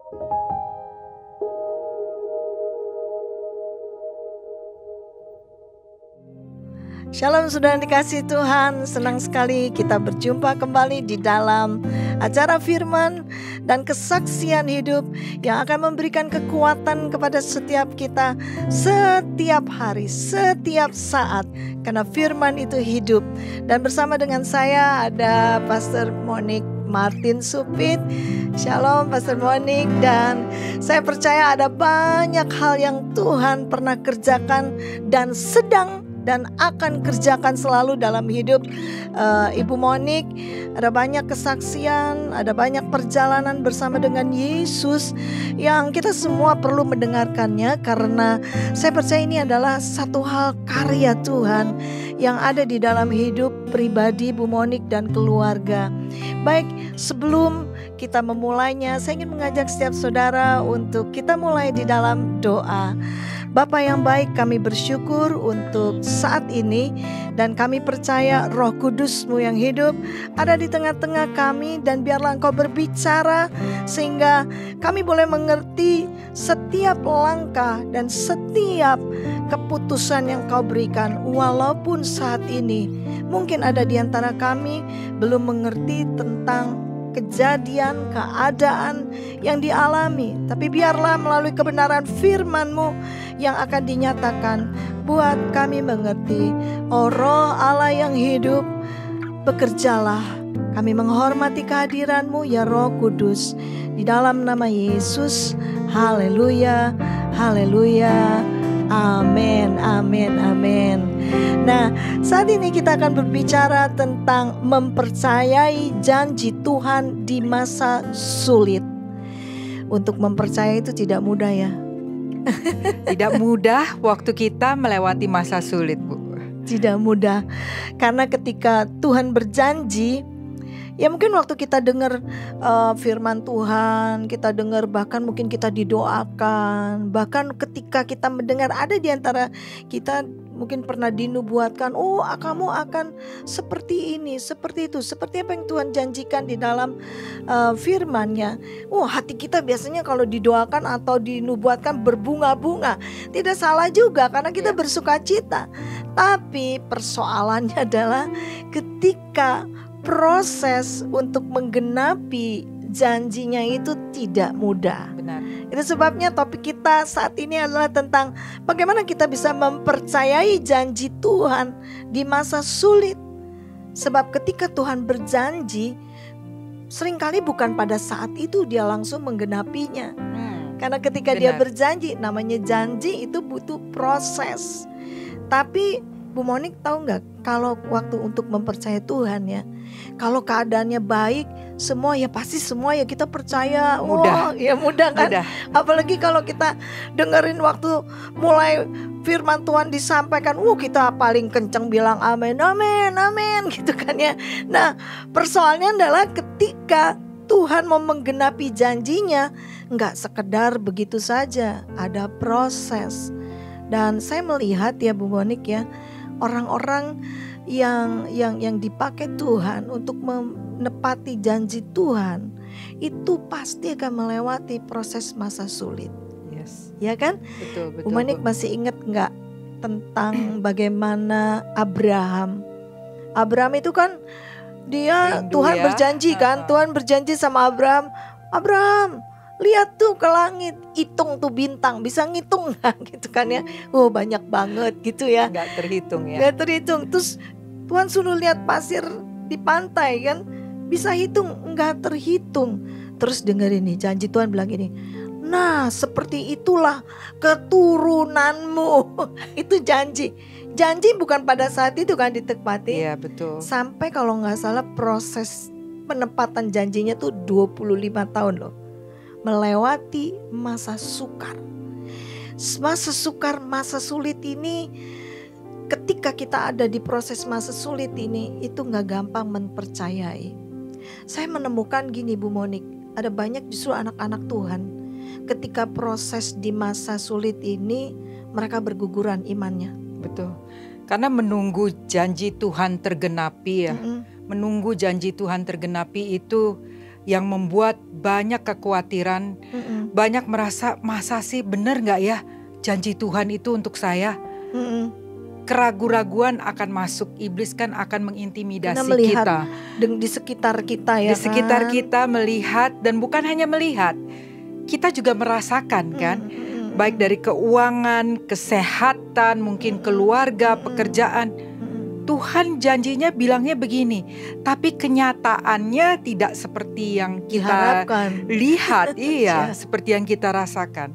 Shalom saudara yang dikasihi Tuhan, senang sekali kita berjumpa kembali di dalam acara firman dan kesaksian hidup yang akan memberikan kekuatan kepada setiap kita setiap hari, setiap saat, karena firman itu hidup. Dan bersama dengan saya ada Pastor Monik Martin Supit. Shalom Pastor Monik. Dan saya percaya ada banyak hal yang Tuhan pernah kerjakan dan sedang dan akan kerjakan selalu dalam hidup Ibu Monik. Ada banyak kesaksian, ada banyak perjalanan bersama dengan Yesus yang kita semua perlu mendengarkannya, karena saya percaya ini adalah satu hal karya Tuhan yang ada di dalam hidup pribadi Bu Monik dan keluarga. Baik, sebelum kita memulainya, saya ingin mengajak setiap saudara untuk kita mulai di dalam doa. Bapa yang baik, kami bersyukur untuk saat ini, dan kami percaya Roh Kudus-Mu yang hidup ada di tengah-tengah kami, dan biarlah Engkau berbicara sehingga kami boleh mengerti setiap langkah dan setiap keputusan yang Kau berikan. Walaupun saat ini mungkin ada di antara kami belum mengerti tentang kejadian, keadaan yang dialami, tapi biarlah melalui kebenaran firman-Mu yang akan dinyatakan buat kami mengerti. Oh Roh Allah yang hidup, bekerjalah. Kami menghormati kehadiran-Mu ya Roh Kudus, di dalam nama Yesus. Haleluya, haleluya, amin, amin, amin. Nah, saat ini kita akan berbicara tentang mempercayai janji Tuhan di masa sulit. Untuk mempercayai itu tidak mudah ya. Tidak mudah waktu kita melewati masa sulit, Bu. Tidak mudah, karena ketika Tuhan berjanji, ya mungkin waktu kita dengar firman Tuhan, kita dengar, bahkan mungkin kita didoakan, bahkan ketika kita mendengar, ada di antara kita mungkin pernah dinubuatkan, oh kamu akan seperti ini, seperti itu, seperti apa yang Tuhan janjikan di dalam firman-Nya. Hati kita biasanya kalau didoakan atau dinubuatkan berbunga-bunga. Tidak salah juga, karena kita bersukacita. Tapi persoalannya adalah ketika proses untuk menggenapi janjinya itu tidak mudah. Benar. Itu sebabnya topik kita saat ini adalah tentang bagaimana kita bisa mempercayai janji Tuhan di masa sulit. Sebab ketika Tuhan berjanji, seringkali bukan pada saat itu dia langsung menggenapinya. Karena ketika dia berjanji, namanya janji itu butuh proses. Tapi Bu Monik tahu nggak, kalau waktu untuk mempercayai Tuhan ya, kalau keadaannya baik, semua ya pasti semua ya kita percaya. Mudah. Ya mudah kan. Mudah. Apalagi kalau kita dengerin waktu mulai firman Tuhan disampaikan, kita paling kenceng bilang amin, amin, amin gitu kan ya. Nah, persoalannya adalah ketika Tuhan mau menggenapi janjinya, nggak sekedar begitu saja, ada proses. Dan saya melihat ya Bu Monik ya, orang-orang yang dipakai Tuhan untuk menepati janji Tuhan itu pasti akan melewati proses masa sulit. Yes. Ya kan? Betul, betul. Bu Monik masih ingat nggak tentang bagaimana Abraham? Abraham itu kan dia Tuhan berjanji kan, Tuhan berjanji sama Abraham, Abraham, lihat tuh ke langit, hitung tuh bintang, bisa ngitung nggak gitu kan ya? Banyak banget gitu ya. Nggak terhitung ya. Nggak terhitung. Terus Tuhan suruh lihat pasir di pantai kan, bisa hitung, nggak terhitung. Terus dengerin nih, janji Tuhan bilang gini, nah seperti itulah keturunanmu. Itu janji. Janji bukan pada saat itu kan ditepati. Iya betul. Sampai kalau nggak salah proses penepatan janjinya tuh 25 tahun loh. Melewati masa sukar. Masa sukar, masa sulit ini, ketika kita ada di proses masa sulit ini, itu gak gampang mempercayai. Saya menemukan gini Bu Monik, ada banyak justru anak-anak Tuhan, ketika proses di masa sulit ini, mereka berguguran imannya. Betul, karena menunggu janji Tuhan tergenapi ya. Menunggu janji Tuhan tergenapi itu yang membuat banyak kekhawatiran, banyak merasa masa sih bener gak ya janji Tuhan itu untuk saya. Keraguan-raguan akan masuk, iblis kan akan mengintimidasi kita. Di sekitar kita ya di sekitar kita melihat, dan bukan hanya melihat, kita juga merasakan kan. Baik dari keuangan, kesehatan, mungkin keluarga, pekerjaan. Tuhan janjinya bilangnya begini, tapi kenyataannya tidak seperti yang kita lihat, seperti yang kita rasakan.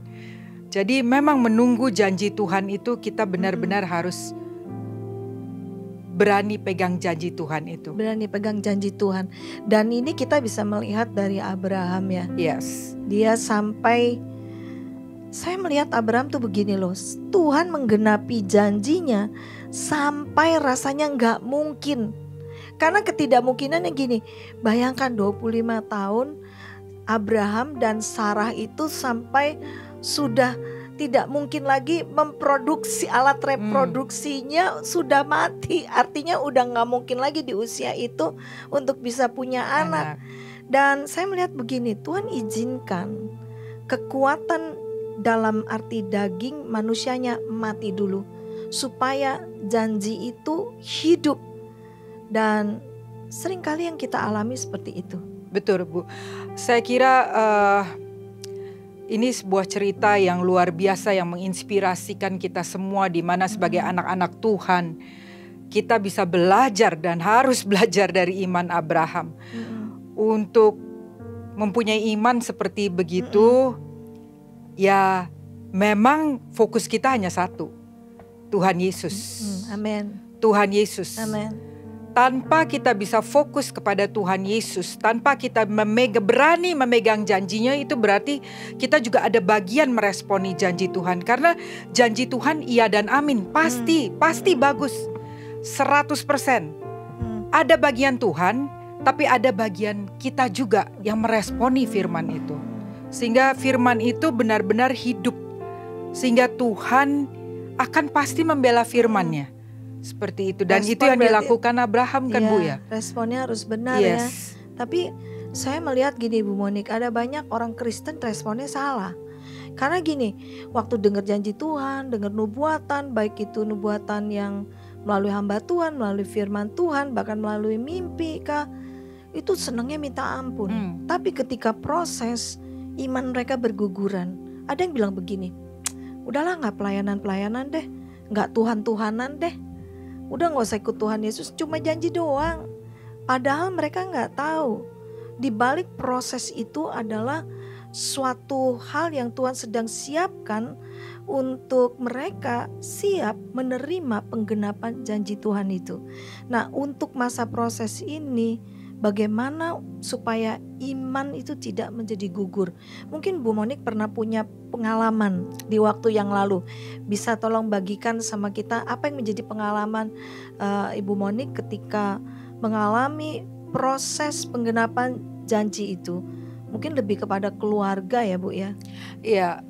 Jadi memang menunggu janji Tuhan itu kita benar-benar harus berani pegang janji Tuhan itu. Berani pegang janji Tuhan. Dan ini kita bisa melihat dari Abraham ya. Yes. Dia sampai, saya melihat Abraham tuh begini loh, Tuhan menggenapi janjinya sampai rasanya gak mungkin. Karena ketidakmungkinannya gini, bayangkan 25 tahun Abraham dan Sarah itu sampai sudah tidak mungkin lagi memproduksi, alat reproduksinya sudah mati. Artinya udah gak mungkin lagi di usia itu untuk bisa punya anak. Dan saya melihat begini, Tuhan izinkan kekuatan dalam arti daging manusianya mati dulu, supaya janji itu hidup. Dan seringkali yang kita alami seperti itu. Betul Bu. Saya kira ini sebuah cerita yang luar biasa yang menginspirasikan kita semua, di mana sebagai anak-anak Tuhan kita bisa belajar dan harus belajar dari iman Abraham. Untuk mempunyai iman seperti begitu, ya memang fokus kita hanya satu, Tuhan Yesus. Amin. Tuhan Yesus. Amin. Tanpa kita bisa fokus kepada Tuhan Yesus, tanpa kita berani memegang janjinya, itu berarti kita juga ada bagian meresponi janji Tuhan. Karena janji Tuhan iya dan amin, pasti bagus 100%. Ada bagian Tuhan, tapi ada bagian kita juga yang meresponi firman itu. Sehingga firman itu benar-benar hidup, sehingga Tuhan akan pasti membela firman-Nya. Seperti itu, dan itu yang dilakukan Abraham kan Bu ya. Responnya harus benar ya. Tapi saya melihat gini Bu Monik, ada banyak orang Kristen responnya salah. Karena gini, waktu dengar janji Tuhan, dengar nubuatan, baik itu nubuatan yang melalui hamba Tuhan, melalui firman Tuhan, bahkan melalui mimpi kah, itu senangnya minta ampun. Tapi ketika proses, iman mereka berguguran. Ada yang bilang begini, udahlah gak pelayanan-pelayanan deh, gak Tuhan-Tuhanan deh, udah gak usah ikut Tuhan Yesus, cuma janji doang. Padahal mereka gak tahu, di balik proses itu adalah suatu hal yang Tuhan sedang siapkan untuk mereka siap menerima penggenapan janji Tuhan itu. Nah, untuk masa proses ini, bagaimana supaya iman itu tidak menjadi gugur? Mungkin Bu Monik pernah punya pengalaman di waktu yang lalu. Bisa tolong bagikan sama kita apa yang menjadi pengalaman Ibu Monik ketika mengalami proses penggenapan janji itu? Mungkin lebih kepada keluarga ya Bu ya? Iya,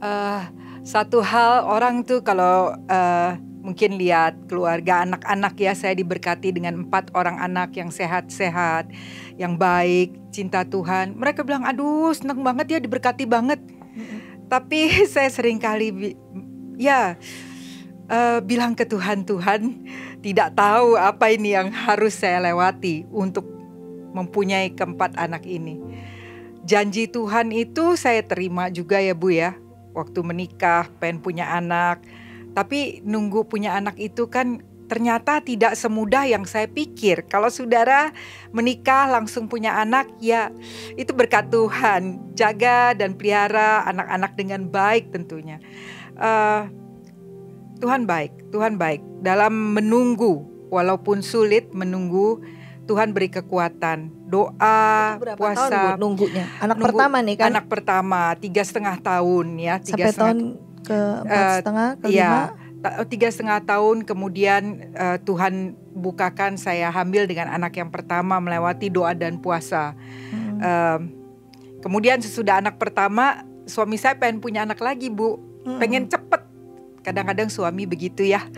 satu hal orang tuh kalau mungkin lihat keluarga anak-anak ya, saya diberkati dengan 4 orang anak yang sehat-sehat, yang baik, cinta Tuhan. Mereka bilang, aduh seneng banget ya, diberkati banget. Tapi saya sering kali bilang ke Tuhan, tidak tahu apa ini yang harus saya lewati untuk mempunyai 4 anak ini. Janji Tuhan itu saya terima juga ya Bu ya. Waktu menikah pengen punya anak, tapi nunggu punya anak itu kan ternyata tidak semudah yang saya pikir. Kalau saudara menikah langsung punya anak, ya itu berkat Tuhan. Jaga dan pelihara anak-anak dengan baik tentunya. Tuhan baik dalam menunggu, walaupun sulit menunggu. Tuhan beri kekuatan, doa, puasa. Tahun, Bu, nunggunya? Pertama nih kan? Anak pertama 3,5 tahun ya. Sampai tahun ke 4,5, ke 5? 3,5 tahun kemudian Tuhan bukakan saya hamil dengan anak yang pertama melewati doa dan puasa. Kemudian sesudah anak pertama, suami saya pengen punya anak lagi Bu. Pengen cepet Kadang-kadang suami begitu ya,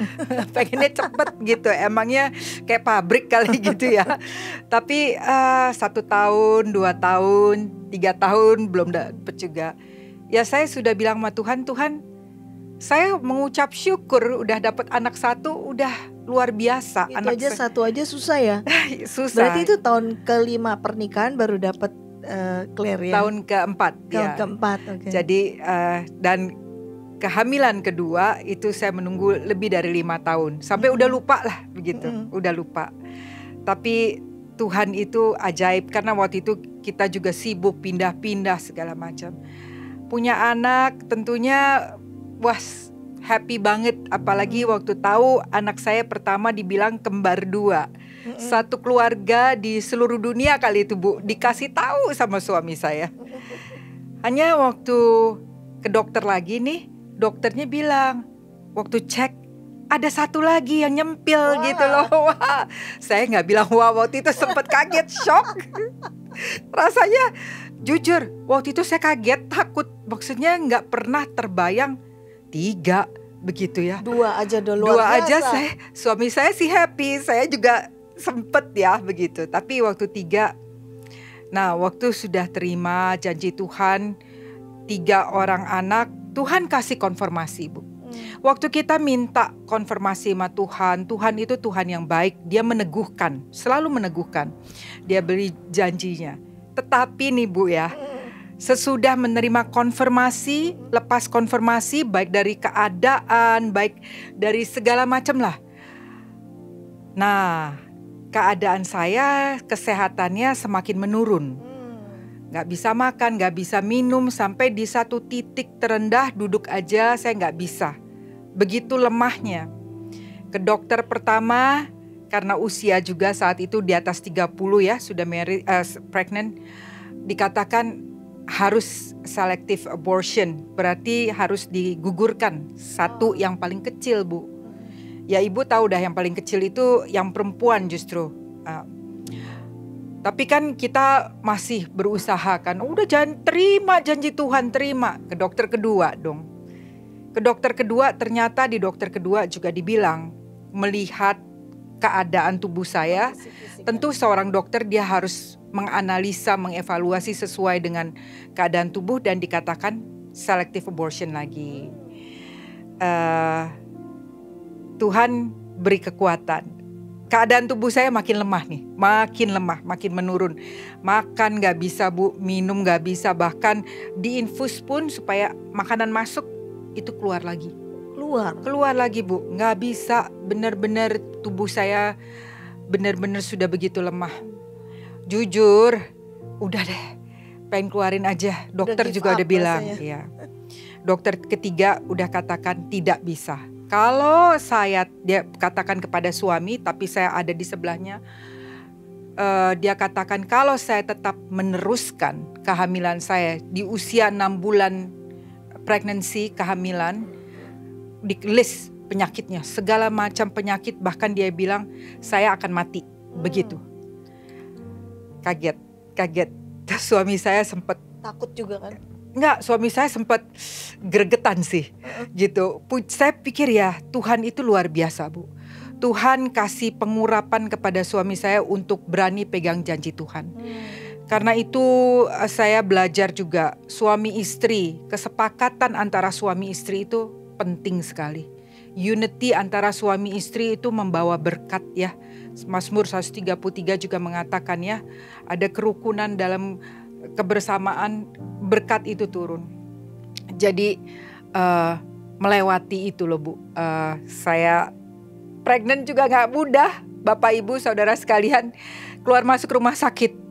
pengennya cepet gitu, emangnya kayak pabrik kali gitu ya. Tapi 1 tahun, 2 tahun, 3 tahun belum dapet juga. Ya saya sudah bilang sama Tuhan, Tuhan saya mengucap syukur udah dapat anak 1, udah luar biasa. Itu anak aja 1 aja susah ya. susah. Berarti itu tahun ke-5 pernikahan baru dapat Claire ya. Tahun ke-4 ya. Ke-4, oke. Jadi dan kehamilan kedua itu saya menunggu lebih dari 5 tahun. Sampai udah lupa lah begitu, udah lupa. Tapi Tuhan itu ajaib karena waktu itu kita juga sibuk pindah-pindah segala macam. Punya anak tentunya happy banget, apalagi waktu tahu anak saya pertama dibilang kembar 2. Satu keluarga di seluruh dunia kali itu Bu dikasih tahu sama suami saya. Hanya waktu ke dokter lagi nih, dokternya bilang waktu cek ada 1 lagi yang nyempil gitu loh. Wah, saya nggak bilang wah waktu itu sempat kaget, shock. Rasanya jujur waktu itu saya kaget, takut, maksudnya nggak pernah terbayang 3 begitu ya. 2 aja udah luar 2 biasa. aja suami saya sih happy, saya juga sempet ya begitu. Tapi waktu 3, nah waktu sudah terima janji Tuhan 3 orang anak, Tuhan kasih konfirmasi Bu. Waktu kita minta konfirmasi sama Tuhan, Tuhan itu Tuhan yang baik, dia meneguhkan, selalu meneguhkan. Dia beri janjinya. Tetapi nih Bu ya, sesudah menerima konfirmasi, lepas konfirmasi baik dari keadaan, baik dari segala macam lah. Nah, keadaan saya, kesehatannya semakin menurun. Gak bisa makan, gak bisa minum, sampai di satu titik terendah duduk aja saya gak bisa. Begitu lemahnya. Ke dokter pertama, karena usia juga saat itu di atas 30 ya, sudah pregnant, dikatakan harus selective abortion, berarti harus digugurkan 1 yang paling kecil Bu. Ya Ibu tahu dah yang paling kecil itu yang perempuan justru. Tapi kan kita masih berusaha kan, udah jangan terima janji Tuhan, terima. Ke dokter kedua dong. Ke dokter kedua ternyata di dokter kedua juga dibilang melihat keadaan tubuh saya, tentu seorang dokter dia harus menganalisa, mengevaluasi sesuai dengan keadaan tubuh dan dikatakan selective abortion lagi. Tuhan beri kekuatan. Keadaan tubuh saya makin lemah nih, makin lemah, makin menurun. Makan gak bisa Bu, minum gak bisa, bahkan diinfus pun supaya makanan masuk itu keluar lagi. Keluar lagi Bu, gak bisa, benar-benar tubuh saya benar-benar sudah begitu lemah. Jujur, udah deh, pengen keluarin aja. Dokter juga udah bilang, ya. Dokter ketiga udah katakan tidak bisa. Kalau dia katakan kepada suami, tapi saya ada di sebelahnya, dia katakan kalau saya tetap meneruskan kehamilan saya di usia 6 bulan pregnancy, kehamilan, di list penyakitnya, segala macam penyakit, bahkan dia bilang saya akan mati, begitu. Kaget. Suami saya sempat takut juga kan? Enggak, suami saya sempat gregetan sih, gitu. Saya pikir ya Tuhan itu luar biasa Bu. Tuhan kasih pengurapan kepada suami saya untuk berani pegang janji Tuhan. Karena itu saya belajar juga suami istri, kesepakatan antara suami istri itu penting sekali. Unity antara suami istri itu membawa berkat ya. Mazmur 133 juga mengatakan ya, ada kerukunan dalam kebersamaan, berkat itu turun. Jadi melewati itu loh Bu. Saya pregnant juga gak mudah, Bapak Ibu Saudara sekalian, keluar masuk rumah sakit.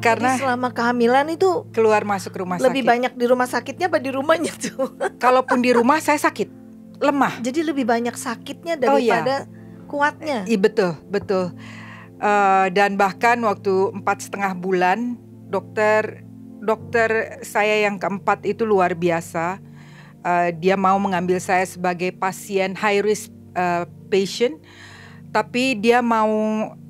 Karena jadi selama kehamilan itu keluar masuk rumah sakit. Lebih banyak di rumah sakitnya apa di rumahnya tuh? Kalaupun di rumah saya sakit, lemah. Jadi lebih banyak sakitnya daripada kuatnya. Iya betul. Dan bahkan waktu 4,5 bulan, dokter saya yang keempat itu luar biasa. Dia mau mengambil saya sebagai pasien high risk patient, tapi dia mau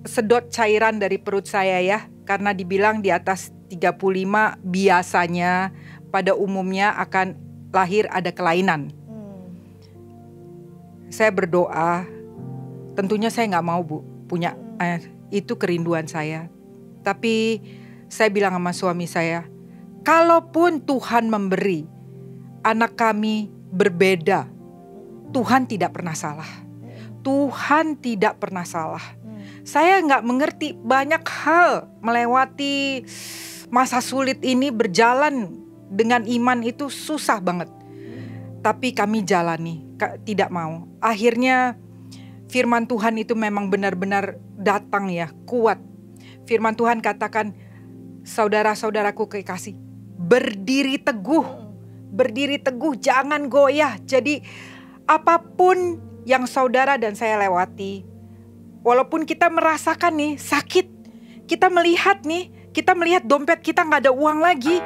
sedot cairan dari perut saya ya, karena dibilang di atas 35 biasanya pada umumnya akan lahir ada kelainan. saya berdoa, tentunya saya nggak mau Bu punya itu kerinduan saya. Tapi saya bilang sama suami saya, kalaupun Tuhan memberi, anak kami berbeda, Tuhan tidak pernah salah. Tuhan tidak pernah salah. Saya nggak mengerti banyak hal melewati masa sulit ini, berjalan dengan iman itu susah banget. Tapi kami jalani, tidak mau. Akhirnya firman Tuhan itu memang benar-benar datang ya, kuat. Firman Tuhan katakan, saudara-saudaraku kekasih, berdiri teguh, jangan goyah. Jadi apapun yang saudara dan saya lewati, walaupun kita merasakan nih sakit, kita melihat dompet kita nggak ada uang lagi,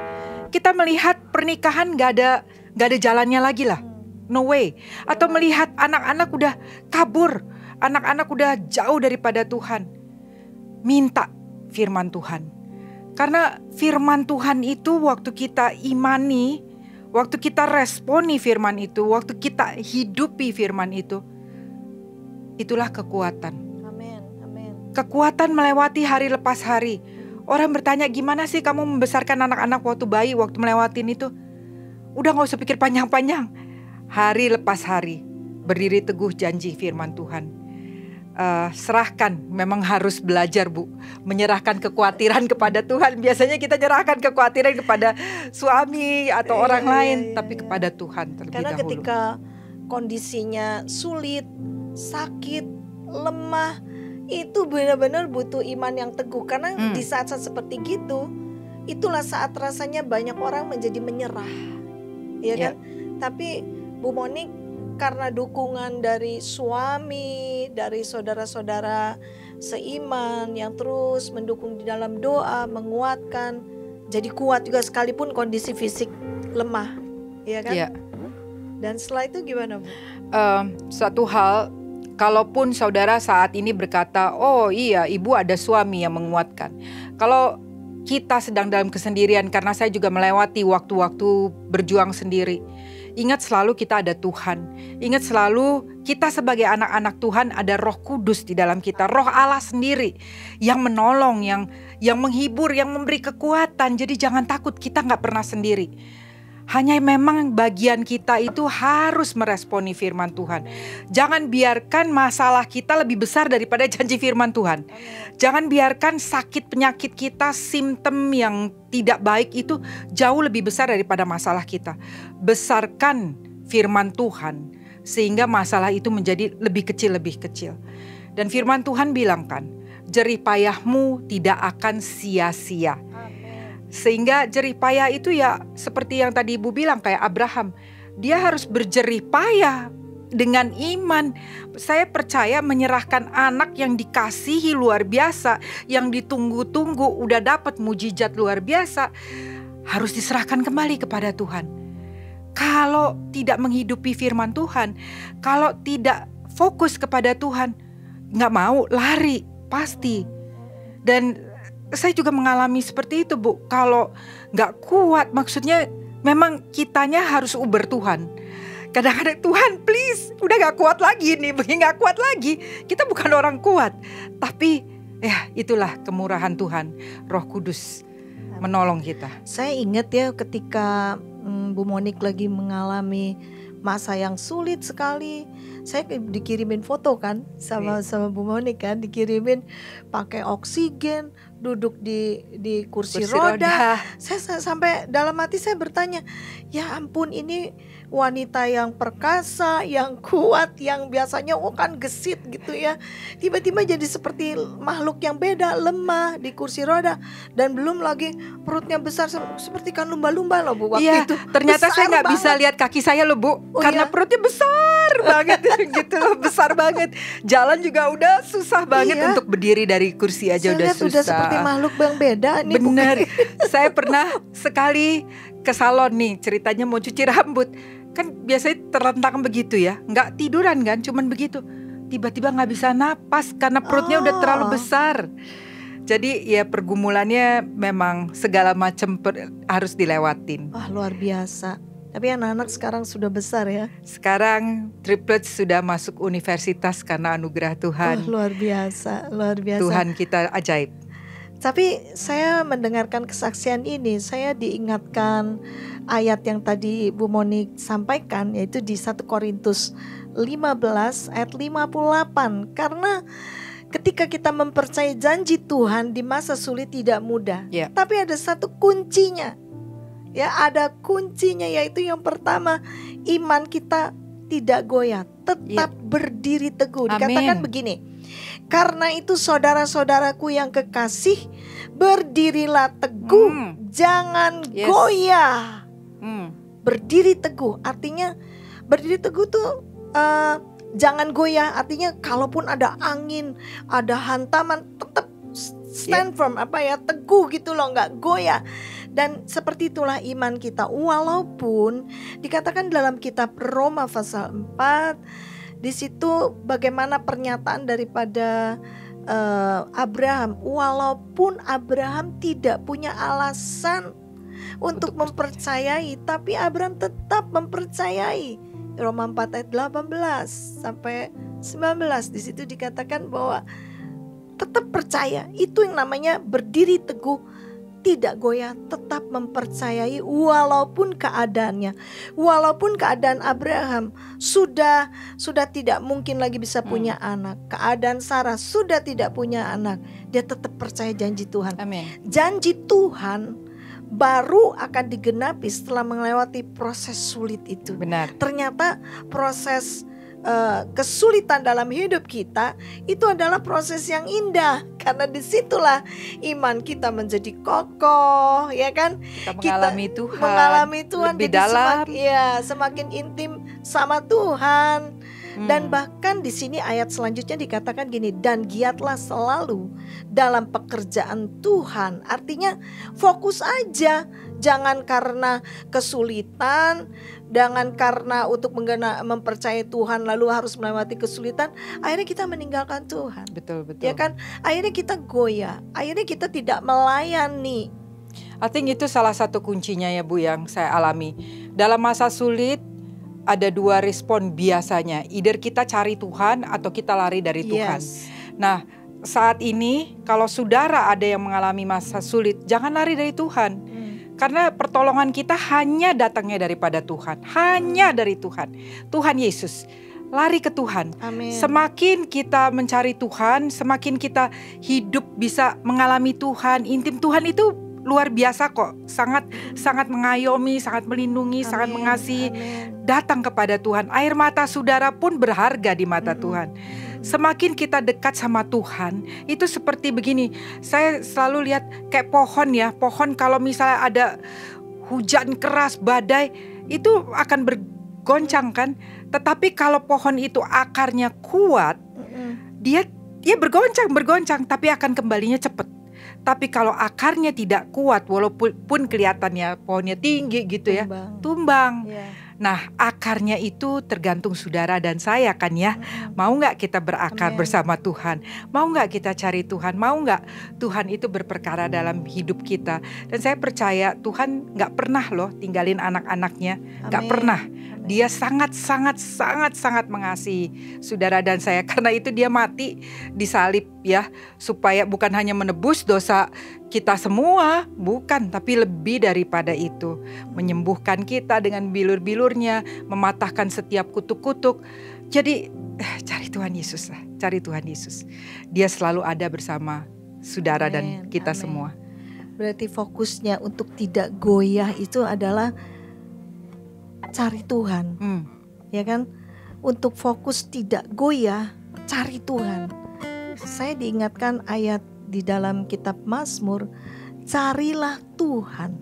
kita melihat pernikahan nggak ada jalannya lagi lah, no way. Atau melihat anak-anak udah kabur, anak-anak udah jauh daripada Tuhan, minta firman Tuhan. Karena firman Tuhan itu waktu kita imani, waktu kita responi firman itu, waktu kita hidupi firman itu, itulah kekuatan. Amin, amin. Kekuatan melewati hari lepas hari. Orang bertanya, gimana sih kamu membesarkan anak-anak waktu bayi, waktu melewatin itu? Udah gak usah pikir panjang-panjang. Hari lepas hari, berdiri teguh janji firman Tuhan. Serahkan, memang harus belajar Bu, menyerahkan kekhawatiran kepada Tuhan. Biasanya kita nyerahkan kekhawatiran kepada suami atau orang lain, tapi kepada Tuhan terlebih Karena dahulu. ketika kondisinya sulit, sakit, lemah, itu benar-benar butuh iman yang teguh. Karena di saat-saat seperti gitu, itulah saat rasanya banyak orang menjadi menyerah, ya kan? Tapi Bu Monik, karena dukungan dari suami, dari saudara-saudara seiman yang terus mendukung di dalam doa, menguatkan, jadi kuat juga sekalipun kondisi fisik lemah, ya kan? Ya. Dan setelah itu gimana Bu? Satu hal, kalaupun saudara saat ini berkata, oh iya ibu ada suami yang menguatkan. Kalau kita sedang dalam kesendirian, karena saya juga melewati waktu-waktu berjuang sendiri. Ingat selalu kita ada Tuhan. Ingat selalu kita sebagai anak-anak Tuhan ada Roh Kudus di dalam kita. Roh Allah sendiri yang menolong, yang menghibur, yang memberi kekuatan. Jadi jangan takut, kita gak pernah sendiri. Hanya memang bagian kita itu harus meresponi firman Tuhan. Jangan biarkan masalah kita lebih besar daripada janji firman Tuhan. Jangan biarkan sakit penyakit kita, simptom yang tidak baik itu jauh lebih besar daripada masalah kita. Besarkan firman Tuhan sehingga masalah itu menjadi lebih kecil. Dan firman Tuhan bilang kan, jerih payahmu tidak akan sia-sia. Sehingga jerih payah itu ya seperti yang tadi Ibu bilang, kayak Abraham. Dia harus berjerih payah dengan iman. Saya percaya menyerahkan anak yang dikasihi luar biasa, yang ditunggu-tunggu, udah dapat mujizat luar biasa, harus diserahkan kembali kepada Tuhan. Kalau tidak menghidupi firman Tuhan, kalau tidak fokus kepada Tuhan, gak mau, lari pasti. Dan saya juga mengalami seperti itu Bu. Kalau gak kuat, maksudnya memang kitanya harus uber Tuhan. Kadang-kadang Tuhan please, udah gak kuat lagi nih, begini gak kuat lagi. Kita bukan orang kuat, tapi ya itulah kemurahan Tuhan, Roh Kudus menolong kita. Saya ingat ya ketika Bu Monik lagi mengalami masa yang sulit sekali, saya dikirimin foto kan sama Bu Monik kan, dikirimin pakai oksigen, duduk di kursi roda. Saya sampai dalam hati saya bertanya, ya ampun, ini wanita yang perkasa, yang kuat, yang biasanya kan gesit gitu ya, tiba-tiba jadi seperti makhluk yang beda, lemah di kursi roda, dan belum lagi perutnya besar seperti kan lumba-lumba loh Bu waktu itu. Ternyata saya nggak bisa lihat kaki saya loh Bu, karena perutnya besar banget gitu loh, besar banget. Jalan juga udah susah banget untuk berdiri dari kursi aja, saya udah lihat susah. Udah seperti makhluk yang beda nih. Bener. Saya pernah sekali ke salon nih, ceritanya mau cuci rambut. Kan biasanya terlentang begitu ya, nggak tiduran kan, cuman begitu. Tiba-tiba nggak bisa napas karena perutnya udah terlalu besar. Jadi ya pergumulannya memang segala macam harus dilewatin. Wah luar biasa. Tapi anak-anak sekarang sudah besar ya. Sekarang triplets sudah masuk universitas karena anugerah Tuhan. Luar biasa, luar biasa. Tuhan kita ajaib. Tapi saya mendengarkan kesaksian ini, saya diingatkan ayat yang tadi Bu Monik sampaikan, yaitu di 1 Korintus 15 ayat 58. Karena ketika kita mempercayai janji Tuhan di masa sulit tidak mudah. Tapi ada satu kuncinya. Ya, ada kuncinya, yaitu yang pertama, iman kita tidak goyah, tetap berdiri teguh. Dikatakan begini, karena itu saudara-saudaraku yang kekasih, berdirilah teguh, jangan goyah. Berdiri teguh, artinya berdiri teguh tuh jangan goyah, artinya kalaupun ada angin, ada hantaman, tetap stand firm, teguh gitu loh, nggak goyah. Dan seperti itulah iman kita, walaupun dikatakan dalam kitab Roma pasal 4, di situ bagaimana pernyataan daripada Abraham, walaupun Abraham tidak punya alasan untuk mempercayai, tapi Abraham tetap mempercayai. Roma 4 ayat 18 sampai 19, di situ dikatakan bahwa tetap percaya. Itu yang namanya berdiri teguh, tidak goyah, tetap mempercayai walaupun keadaannya. Walaupun keadaan Abraham sudah tidak mungkin lagi bisa punya anak. Keadaan Sarah sudah tidak punya anak. Dia tetap percaya janji Tuhan. Amin. Janji Tuhan baru akan digenapi setelah melewati proses sulit itu. Benar. Ternyata proses kesulitan dalam hidup kita itu adalah proses yang indah, karena disitulah iman kita menjadi kokoh, ya kan? Kita mengalami Tuhan lebih dalam, semakin intim sama Tuhan. Dan bahkan di sini ayat selanjutnya dikatakan gini, dan giatlah selalu dalam pekerjaan Tuhan. Artinya fokus aja, jangan karena kesulitan, jangan karena untuk mempercayai Tuhan lalu harus melewati kesulitan, akhirnya kita meninggalkan Tuhan. Betul. Ya kan? Akhirnya kita goyah, akhirnya kita tidak melayani. I think itu salah satu kuncinya ya Bu yang saya alami. Dalam masa sulit ada dua respon biasanya, either kita cari Tuhan atau kita lari dari Tuhan. Nah, saat ini kalau saudara ada yang mengalami masa sulit, jangan lari dari Tuhan. Karena pertolongan kita hanya datangnya daripada Tuhan, hanya dari Tuhan. Tuhan Yesus. Lari ke Tuhan. Amin. Semakin kita mencari Tuhan, semakin kita hidup bisa mengalami Tuhan, intim Tuhan itu luar biasa kok. Sangat mengayomi, sangat melindungi, sangat mengasihi. Datang kepada Tuhan. Air mata saudara pun berharga di mata Tuhan. Semakin kita dekat sama Tuhan, itu seperti begini. Saya selalu lihat kayak pohon ya. Pohon kalau misalnya ada hujan keras, badai, itu akan bergoncang kan. Tetapi kalau pohon itu akarnya kuat, dia bergoncang, tapi akan kembalinya cepat. Tapi kalau akarnya tidak kuat, walaupun kelihatannya pohonnya tinggi gitu ya, tumbang. Nah, akarnya itu tergantung saudara dan saya kan ya. Mau gak kita berakar bersama Tuhan? Mau gak kita cari Tuhan? Mau gak Tuhan itu berperkara dalam hidup kita? Dan saya percaya Tuhan gak pernah loh tinggalin anak-anaknya. Gak pernah. Dia sangat mengasihi saudara dan saya. Karena itu dia mati disalib ya. Supaya bukan hanya menebus dosa kita semua, bukan, tapi lebih daripada itu. Menyembuhkan kita dengan bilur-bilurnya, mematahkan setiap kutuk-kutuk. Jadi cari Tuhan Yesus lah, cari Tuhan Yesus. Dia selalu ada bersama saudara dan kita semua. Berarti fokusnya untuk tidak goyah itu adalah cari Tuhan, ya kan? Untuk fokus tidak goyah, cari Tuhan. Saya diingatkan ayat di dalam kitab Mazmur, carilah Tuhan,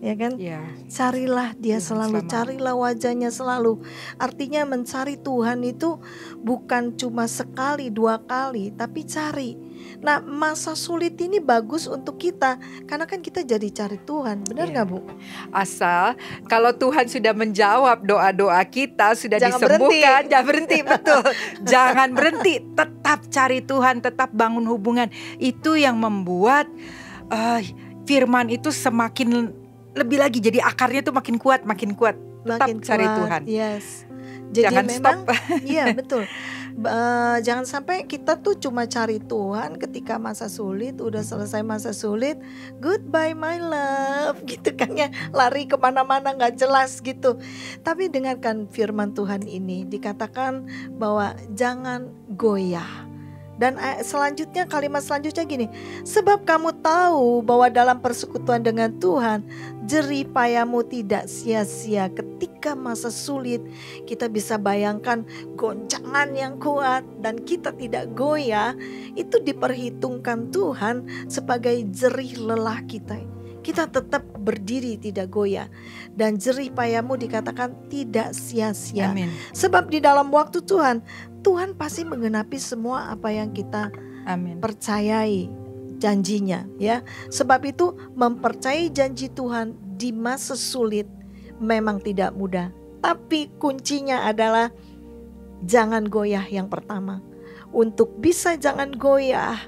ya kan? Carilah Dia selalu, carilah wajahnya selalu. Artinya mencari Tuhan itu bukan cuma sekali, dua kali, tapi cari. Nah, masa sulit ini bagus untuk kita, karena kan kita jadi cari Tuhan, benar gak Bu? Asal kalau Tuhan sudah menjawab doa-doa kita, sudah disembuhkan, jangan berhenti, betul. Jangan berhenti, tetap cari Tuhan, tetap bangun hubungan. Itu yang membuat firman itu semakin lebih lagi, jadi akarnya tuh makin kuat. Tetap Makin cari kuat. Tuhan. Yes. Jadi Jangan memang, stop. iya betul. Jangan sampai kita tuh cuma cari Tuhan ketika masa sulit, udah selesai masa sulit, goodbye my love, gitu kan ya, lari kemana-mana gak jelas gitu. Tapi dengarkan firman Tuhan ini, dikatakan bahwa jangan goyah. Dan selanjutnya, kalimat selanjutnya gini, sebab kamu tahu bahwa dalam persekutuan dengan Tuhan, jerih payahmu tidak sia-sia. Ketika masa sulit, kita bisa bayangkan goncangan yang kuat dan kita tidak goyah, itu diperhitungkan Tuhan sebagai jerih lelah kita. Kita tetap berdiri tidak goyah, dan jerih payahmu dikatakan tidak sia-sia. Amin. Sebab di dalam waktu Tuhan pasti menggenapi semua apa yang kita Amin. percayai janjinya, ya. Sebab itu mempercayai janji Tuhan di masa sulit memang tidak mudah. Tapi kuncinya adalah jangan goyah yang pertama. Untuk bisa jangan goyah,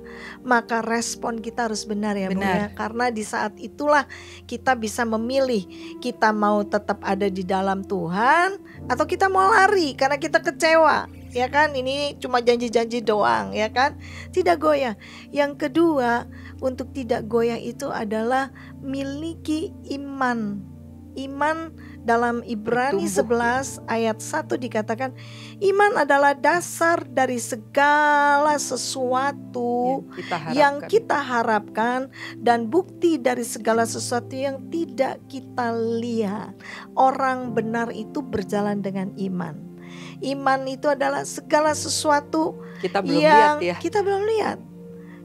maka respon kita harus benar ya Bu ya. Karena di saat itulah kita bisa memilih, kita mau tetap ada di dalam Tuhan atau kita mau lari karena kita kecewa. Ya kan, ini cuma janji-janji doang, ya kan, tidak goyah. Yang kedua, untuk tidak goyah itu adalah miliki iman. Iman dalam Ibrani 11 ayat 1 dikatakan, iman adalah dasar dari segala sesuatu yang kita harapkan dan bukti dari segala sesuatu yang tidak kita lihat. Orang benar itu berjalan dengan iman. Iman itu adalah segala sesuatu kita belum yang lihat ya. Kita belum lihat.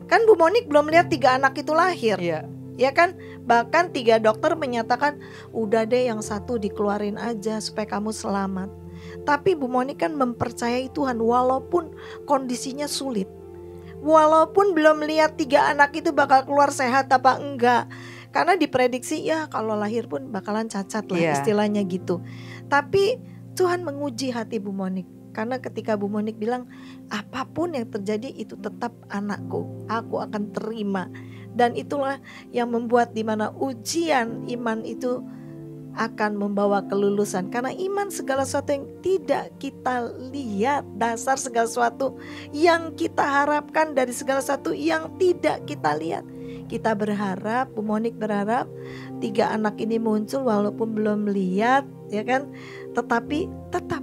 Kan Bu Monik belum lihat 3 anak itu lahir. Iya. Ya kan, bahkan 3 dokter menyatakan udah deh yang 1 dikeluarin aja supaya kamu selamat. Tapi Bu Monik kan mempercayai Tuhan walaupun kondisinya sulit, walaupun belum lihat 3 anak itu bakal keluar sehat apa enggak, karena diprediksi ya kalau lahir pun bakalan cacat lah, istilahnya gitu. Tapi Tuhan menguji hati Bu Monik, karena ketika Bu Monik bilang apapun yang terjadi itu tetap anakku, aku akan terima. Dan itulah yang membuat dimana ujian iman itu akan membawa kelulusan. Karena iman segala sesuatu yang tidak kita lihat, dasar segala sesuatu yang kita harapkan dari segala sesuatu yang tidak kita lihat. Kita berharap, Bu Monik berharap 3 anak ini muncul walaupun belum lihat, ya kan, tetapi tetap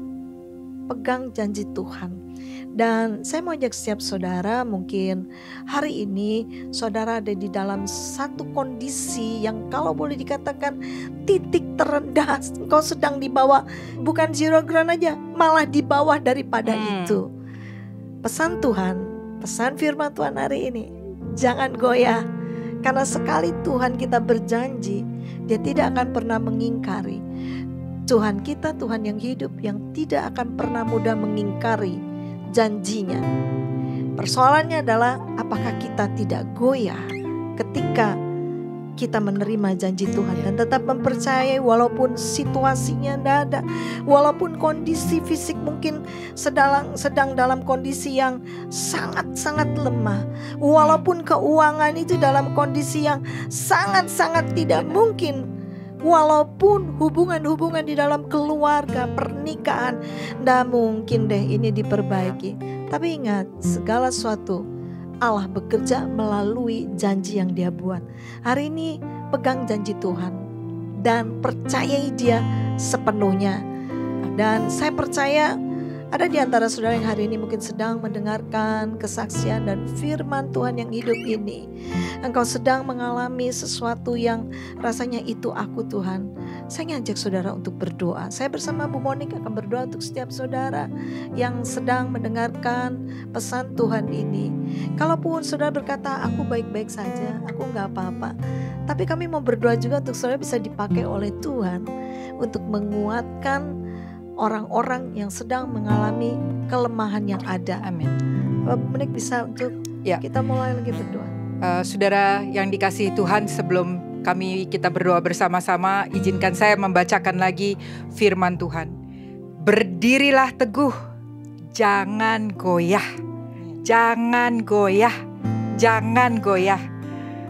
pegang janji Tuhan. Dan saya mau ajak setiap saudara, mungkin hari ini saudara ada di dalam satu kondisi yang kalau boleh dikatakan titik terendah. Engkau sedang di bawah, bukan zero ground aja, malah di bawah daripada itu. Pesan Tuhan, pesan firman Tuhan hari ini, jangan goyah. Karena sekali Tuhan kita berjanji, Dia tidak akan pernah mengingkari. Tuhan kita Tuhan yang hidup, yang tidak akan pernah mudah mengingkari janjinya. Persoalannya adalah apakah kita tidak goyah ketika kita menerima janji Tuhan dan tetap mempercayai walaupun situasinya tidak ada, walaupun kondisi fisik mungkin sedang dalam kondisi yang sangat-sangat lemah, walaupun keuangan itu dalam kondisi yang sangat-sangat tidak mungkin, walaupun hubungan-hubungan di dalam keluarga, pernikahan, nggak mungkin deh ini diperbaiki. Tapi ingat, segala sesuatu Allah bekerja melalui janji yang Dia buat. Hari ini pegang janji Tuhan dan percayai Dia sepenuhnya. Dan saya percaya ada di antara saudara yang hari ini mungkin sedang mendengarkan kesaksian dan firman Tuhan yang hidup ini. Engkau sedang mengalami sesuatu yang rasanya itu aku Tuhan. Saya ngajak saudara untuk berdoa. Saya bersama Bu Monik akan berdoa untuk setiap saudara yang sedang mendengarkan pesan Tuhan ini. Kalaupun saudara berkata aku baik-baik saja, aku gak apa-apa, tapi kami mau berdoa juga untuk saudara bisa dipakai oleh Tuhan untuk menguatkan orang-orang yang sedang mengalami kelemahan yang ada. Amin. Bu Monik bisa untuk kita mulai lagi berdoa. Saudara yang dikasihi Tuhan, sebelum kita berdoa bersama-sama, izinkan saya membacakan lagi firman Tuhan. Berdirilah teguh, jangan goyah, jangan goyah, jangan goyah,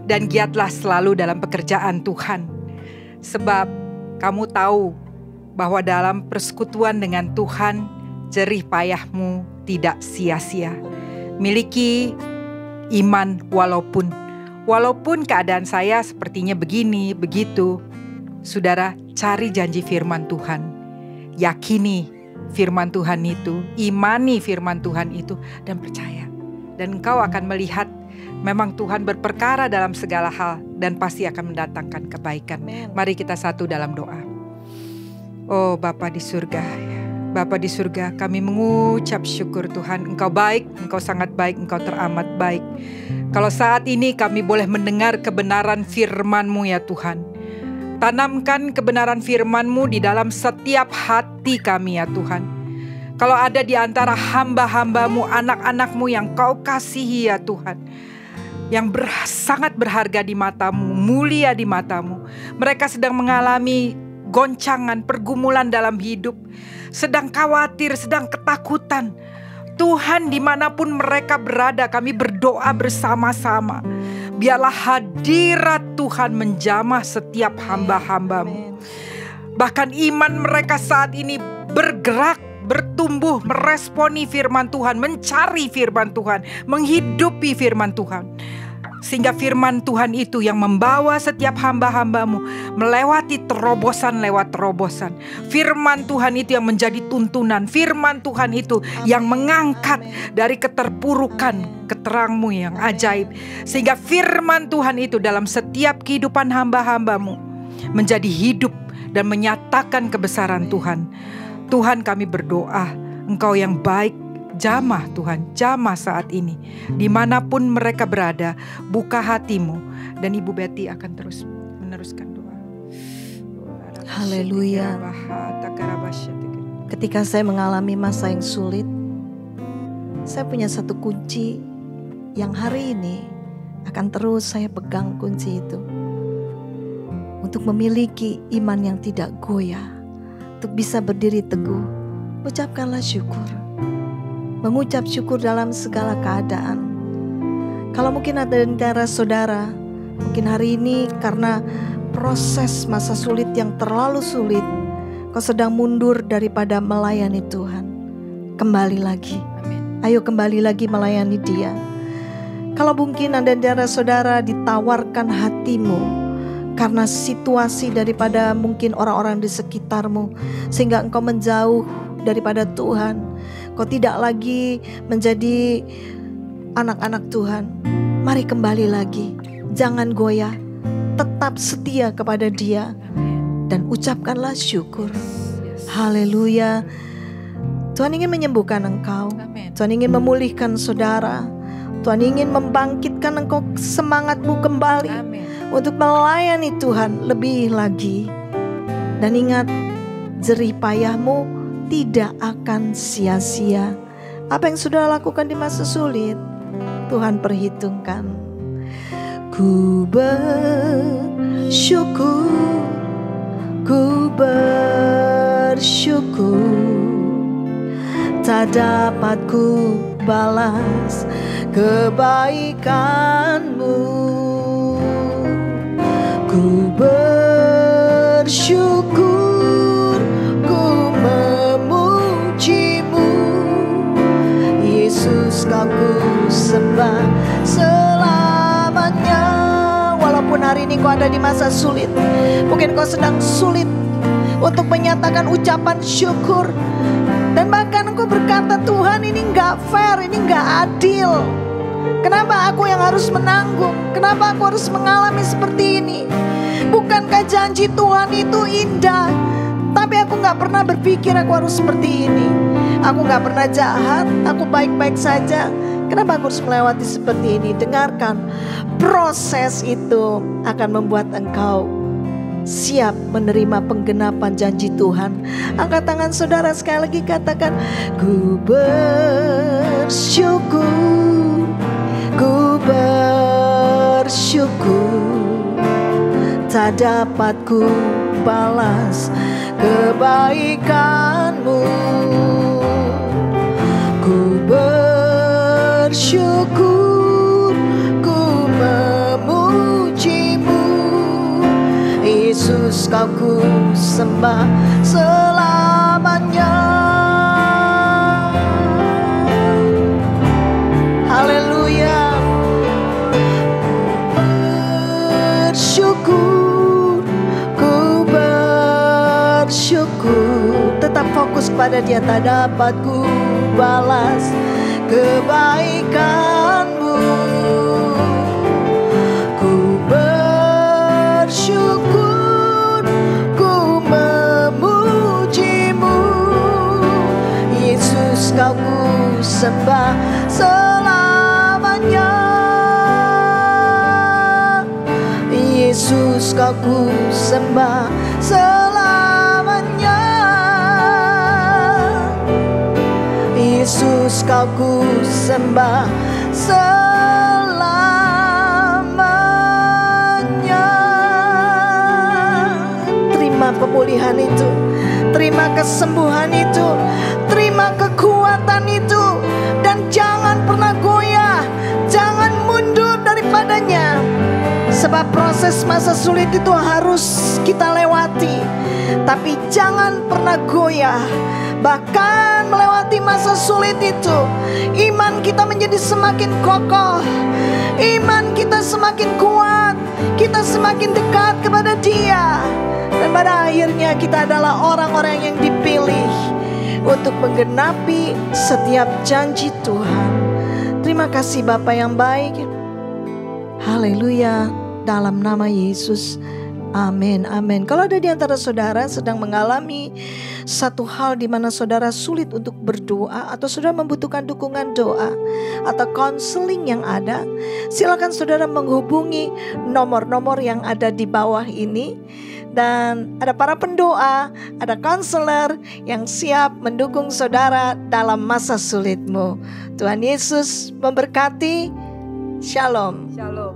dan giatlah selalu dalam pekerjaan Tuhan. Sebab kamu tahu bahwa dalam persekutuan dengan Tuhan, jerih payahmu tidak sia-sia. Miliki iman walaupun keadaan saya sepertinya begini, begitu. Saudara, cari janji firman Tuhan. Yakini firman Tuhan itu, imani firman Tuhan itu, dan percaya. Dan engkau akan melihat memang Tuhan berperkara dalam segala hal dan pasti akan mendatangkan kebaikan. Mari kita satu dalam doa. Oh Bapa di surga, Bapa di surga, kami mengucap syukur Tuhan. Engkau baik, Engkau sangat baik, Engkau teramat baik. Kalau saat ini kami boleh mendengar kebenaran firman-Mu ya Tuhan. Tanamkan kebenaran firman-Mu di dalam setiap hati kami ya Tuhan. Kalau ada di antara hamba-hamba-Mu, anak-anak-Mu yang Kau kasihi ya Tuhan, yang sangat berharga di mata-Mu, mulia di mata-Mu. Mereka sedang mengalami goncangan, pergumulan dalam hidup, sedang khawatir, sedang ketakutan. Tuhan, dimanapun mereka berada, kami berdoa bersama-sama. Biarlah hadirat Tuhan menjamah setiap hamba-hamba-Mu. Bahkan iman mereka saat ini bergerak, bertumbuh, meresponi firman Tuhan, mencari firman Tuhan, menghidupi firman Tuhan. Sehingga firman Tuhan itu yang membawa setiap hamba-hamba-Mu melewati terobosan lewat terobosan. Firman Tuhan itu yang menjadi tuntunan. Firman Tuhan itu yang mengangkat dari keterpurukan ke terang-Mu yang ajaib. Sehingga firman Tuhan itu dalam setiap kehidupan hamba-hamba-Mu menjadi hidup dan menyatakan kebesaran Tuhan. Tuhan, kami berdoa, Engkau yang baik, jamah Tuhan, jamah saat ini. Dimanapun mereka berada, buka hati-Mu. Dan Ibu Betty akan terus meneruskan doa. Haleluya. Ketika saya mengalami masa yang sulit, saya punya satu kunci yang hari ini akan terus saya pegang kunci itu. Untuk memiliki iman yang tidak goyah, untuk bisa berdiri teguh, ucapkanlah syukur. Mengucap syukur dalam segala keadaan. Kalau mungkin ada di antara saudara, mungkin hari ini karena proses masa sulit yang terlalu sulit, kau sedang mundur daripada melayani Tuhan. Kembali lagi. Amin. Ayo kembali lagi melayani Dia. Kalau mungkin ada di antara saudara ditawarkan hatimu karena situasi daripada mungkin orang-orang di sekitarmu, sehingga engkau menjauh daripada Tuhan. Kau tidak lagi menjadi anak-anak Tuhan. Mari kembali lagi. Jangan goyah. Tetap setia kepada Dia. Dan ucapkanlah syukur. Haleluya. Tuhan ingin menyembuhkan engkau. Tuhan ingin memulihkan saudara. Tuhan ingin membangkitkan engkau semangatmu kembali. Untuk melayani Tuhan lebih lagi. Dan ingat, jerih payahmu tidak akan sia-sia. Apa yang sudah lakukan di masa sulit, Tuhan perhitungkan. Ku bersyukur, ku bersyukur, tak dapat ku balas kebaikanmu. Ku bersyukur, ku memujimu, Yesus kau ku sembah selamanya. Walaupun hari ini kau ada di masa sulit, mungkin kau sedang sulit untuk menyatakan ucapan syukur. Dan bahkan engkau berkata, Tuhan ini gak fair, ini gak adil. Kenapa aku yang harus menanggung? Kenapa aku harus mengalami seperti ini? Bukankah janji Tuhan itu indah? Tapi aku gak pernah berpikir aku harus seperti ini. Aku gak pernah jahat, aku baik-baik saja. Kenapa aku harus melewati seperti ini? Dengarkan, proses itu akan membuat engkau siap menerima penggenapan janji Tuhan. Angkat tangan saudara sekali lagi, katakan, ku bersyukur, ku bersyukur, tak dapat ku balas kebaikanmu. Ku bersyukur, ku memujimu, Yesus Yesus kau ku sembah selamanya. Haleluya. Bersyukur, ku bersyukur. Tetap fokus kepada Dia, tak dapat ku balas kebaikanmu. Ku bersyukur, ku memujimu. Yesus kau ku sembah selamanya. Yesus kau ku sembah selamanya. Yesus kau ku sembah selamanya. Terima pemulihan itu, terima kesembuhan itu, terima kekuatan itu. Dan jangan pernah goyah, jangan mundur daripadanya. Sebab proses masa sulit itu harus kita lewati. Tapi jangan pernah goyah. Bahkan melewati masa sulit itu, iman kita menjadi semakin kokoh, iman kita semakin kuat, kita semakin dekat kepada Dia. Dan pada akhirnya kita adalah orang-orang yang dipilih untuk menggenapi setiap janji Tuhan. Terima kasih Bapa yang baik. Haleluya. Dalam nama Yesus. Amin, amin. Kalau ada di antara saudara sedang mengalami satu hal di mana saudara sulit untuk berdoa, atau saudara membutuhkan dukungan doa atau konseling yang ada, silakan saudara menghubungi nomor-nomor yang ada di bawah ini. Dan ada para pendoa, ada konselor yang siap mendukung saudara dalam masa sulitmu. Tuhan Yesus memberkati. Shalom. Shalom.